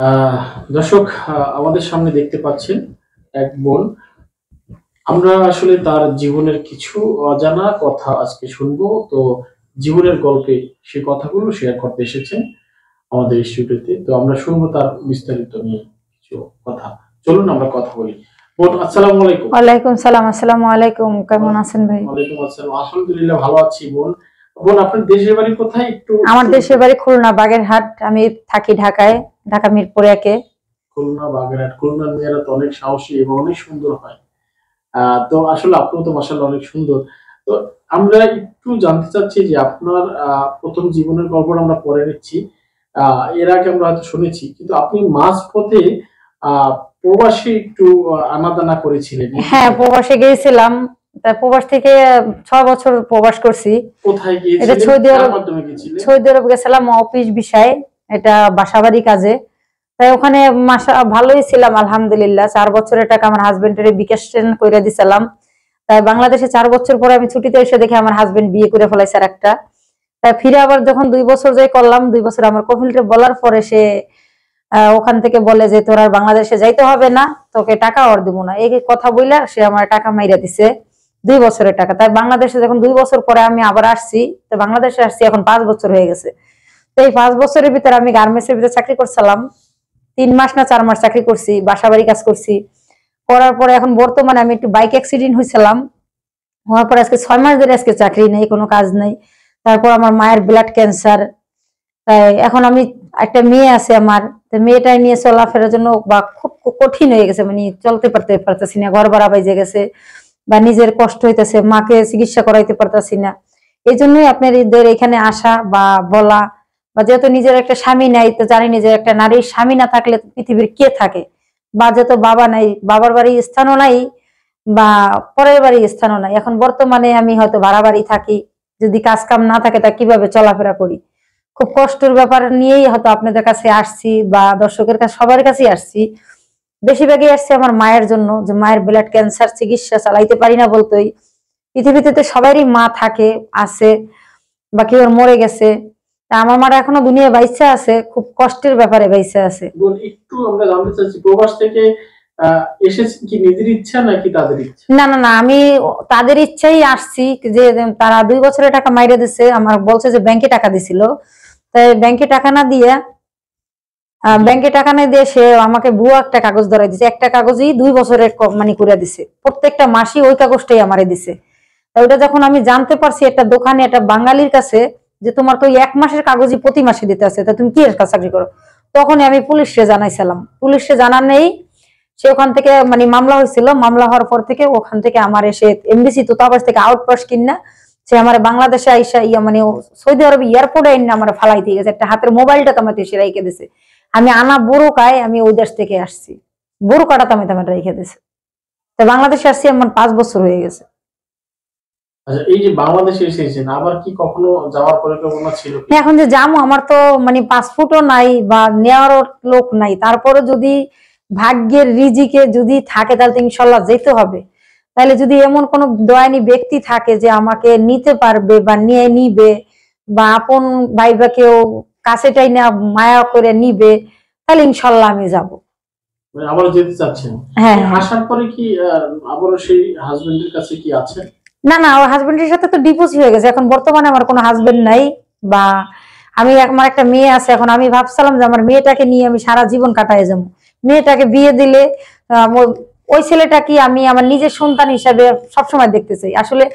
আহ দর্শক, আমাদের সামনে দেখতে পাচ্ছেন এক বোন। আমরা আসলে তার জীবনের কিছু অজানা কথা আজকে শুনবো। তো জীবনের গল্পে সে কথাগুলো শেয়ার করতে এসেছেন আমাদের স্টুডিওতে। তো আমরা শুনবো তার বিস্তারিত নিয়ে কিছু কথা। চলুন আমরা কথা বলি। বোন, আসসালামু আলাইকুম। ওয়ালাইকুম সালাম। আসসালামু আলাইকুম। কেমন আছেন ভাই? ওয়ালাইকুম আসসালাম, আলহামদুলিল্লাহ ভালো আছি। বোন, আপনার দেশের বাড়ি কোথায়? একটু আমার দেশের বাড়ি খুলনা বাগেরহাট। আমি থাকি ঢাকায়, ঢাকা মিরপুর একে। খুলনা বাগেরহাট। খুলনার মেয়েরা তো অনেক সাহসী এবং অনেক সুন্দর হয়। তো আসলে আপনিও তো মাশাআল্লাহ অনেক সুন্দর। তো আমরা একটু জানতে চাচ্ছি যে আপনার প্রথম জীবনের গল্পটা আমরা পরে নিচ্ছি। এর আগে আমরা হয়তো শুনেছি, কিন্তু আপনি মাঝপথে আহ প্রবাসী একটু আনাদানা করেছিলেন। হ্যাঁ, প্রবাসে গিয়েছিলাম। তার প্রবাস থেকে 6 বছর প্রবাস করছি। কোথায় এটা গিয়েছিলেন? সৌদি কার আরব। মাধ্যমে গিয়েছিলেন? সৌদি আরব গেছিলাম অফিস বিষয়ে, এটা বাসাবাড়ি কাজে। তাই ওখানে মাসা ভালোই ছিলাম আলহামদুলিল্লাহ। 4 বছরের টাকা আমার হাজবেন্ডের বিকাশ করে দিছিলাম। তাই বাংলাদেশে 4 বছর পরে আমি ছুটিতে এসে দেখি আমার হাজবেন্ড বিয়ে করে ফেলাইছে আর একটা। তাই ফিরে আবার যখন 2 বছর যাই করলাম, 2 বছর আমার কফিলটা বলার পরে সে ওখান থেকে বলে যে তোর আর বাংলাদেশে যাইতে হবে না, তোকে টাকা আর দিব না, এই কথা বইলা সে আমার টাকা মাইরা দিছে 2 বছরের টাকা। তাই বাংলাদেশে যখন 2 বছর পরে আমি আবার আসছি, তো বাংলাদেশে আসছি এখন 5 বছর হয়ে গেছে। তো এই 5 বছরের ভিতরে আমি গার্মেন্টস এর ভিতরে চাকরি করছিলাম। 3 মাস না 4 মাস চাকরি করছি, বাসাবাড়ি কাজ করছি। করার পরে এখন বর্তমানে আমি একটু বাইক অ্যাক্সিডেন্ট হয়েছিলাম। হওয়ার পরে আজকে 6 মাস ধরে আজকে চাকরি নেই, কোনো কাজ নেই। তারপর আমার মায়ের ব্লাড ক্যান্সার। তাই এখন আমি একটা মেয়ে আছে আমার, তো মেয়েটাই নিয়ে চলাফেরার জন্য বা খুব কঠিন হয়ে গেছে, মানে চলতে পারতেছি না, ঘর ভাড়া বাইজে গেছে বা নিজের কষ্ট হইতেছে, মাকে চিকিৎসা করাইতে পারতেছি না। এই জন্যই আপনাদের এখানে আসা বা বলা, বা যেহেতু নিজের একটা স্বামী নাই, তো জানি নিজের একটা নারীর স্বামী না থাকলে পৃথিবীর কে থাকে, বা যেহেতু বাবা নাই, বাবার বাড়ির স্থানও নাই বা পরের বাড়ির স্থানও নাই। এখন বর্তমানে আমি হয়তো ভাড়া বাড়ি থাকি, যদি কাজ কাম না থাকে তা কিভাবে চলাফেরা করি, খুব কষ্টের ব্যাপার নিয়েই হয়তো আপনাদের কাছে আসছি বা দর্শকের কাছে সবার কাছেই আসছি। বেশিরভাগই আসছে আমার মায়ের জন্য, যে মায়ের ব্লাড ক্যান্সার চিকিৎসা চালাইতে পারি না বলতোই। পৃথিবীতে তো সবারই মা থাকে, আছে, বা কেউ মরে গেছে। তা আমার মারা এখনো দুনিয়া বাইসা আছে, খুব কষ্টের ব্যাপারে বাইসা আছে। একটু আমরা জানতে চাচ্ছি, প্রবাস থেকে এসেছেন কি নিজের ইচ্ছা নাকি তাদের ইচ্ছা? না না না, আমি তাদের ইচ্ছাই আসছি। যে তারা 2 বছরের টাকা মাইরে দিছে, আমার বলছে যে ব্যাংকে টাকা দিছিল। তাই ব্যাংকে টাকা না দিয়ে সে আমাকে ভুয়া একটা কাগজ ধরাই দিছে। একটা কাগজই 2 বছরের মানে করে দিছে, প্রত্যেকটা মাসই ওই কাগজটাই আমারে দিছে। ওটা যখন আমি জানতে পারছি একটা দোকানে একটা বাঙালির কাছে, যে তোমার তো 1 মাসের কাগজই প্রতি মাসে দিতে আছে, তা তুমি কি এর চাকরি করো, তখনই আমি পুলিশে জানাইছিলাম। পুলিশে জানার নেই, সে ওখান থেকে মানে মামলা হয়েছিল, মামলা হওয়ার পর থেকে ওখান থেকে আমার এসে এমবিসি দূতাবাস থেকে আউটপাস কিনা সে আমার বাংলাদেশে আইসা মানে সৌদি আরব এয়ারপোর্টে এনে আমার ফালাই দিয়ে গেছে। একটা হাতের মোবাইলটা তো আমার দেশে রেখে দিছে। আমি আনা বোরকায় আমি ওই দেশ থেকে আসছি, বোরকাটা তো আমি রেখে দিছে। তো বাংলাদেশে আসছি আমার 5 বছর হয়ে গেছে। আচ্ছা, এই যে বাংলাদেশে এসেছেন, আবার কি কখনো যাওয়ার পরিকল্পনা ছিল কি? এখন যে যাবো, আমার তো মানে পাসপোর্টও নাই বা নেওয়ার লোক নাই, তারপরে যদি ভাগ্যের রিজিকে যদি থাকে তাহলে তো ইনশাল্লাহ যেতে হবে। তাহলে যদি এমন কোন দয়ানি ব্যক্তি থাকে যে আমাকে নিতে পারবে বা নিয়ে নিবে, বা আপন ভাই বা কেউ কাছেটাই না মায়া করে নিবে, তাহলে ইনশাল্লাহ আমি যাব। মানে আবার যেতে চাচ্ছেন? হ্যাঁ, আসার পরে কি আবারও সেই হাজবেন্ডের কাছে কি আছে? না না, ওর হাজবেন্ডের সাথে তো ডিভোর্স হয়ে গেছে। এখন বর্তমানে আমার কোনো হাজবেন্ড নাই, বা আমি আমার একটা মেয়ে আছে। এখন আমি ভাবছিলাম যে আমার মেয়েটাকে নিয়ে আমি সারা জীবন কাটায় যাবো। মেয়েটাকে বিয়ে দিলে ওই ছেলেটা কি আমি আমার নিজের সন্তান হিসাবে সবসময় দেখতে চাই। আসলে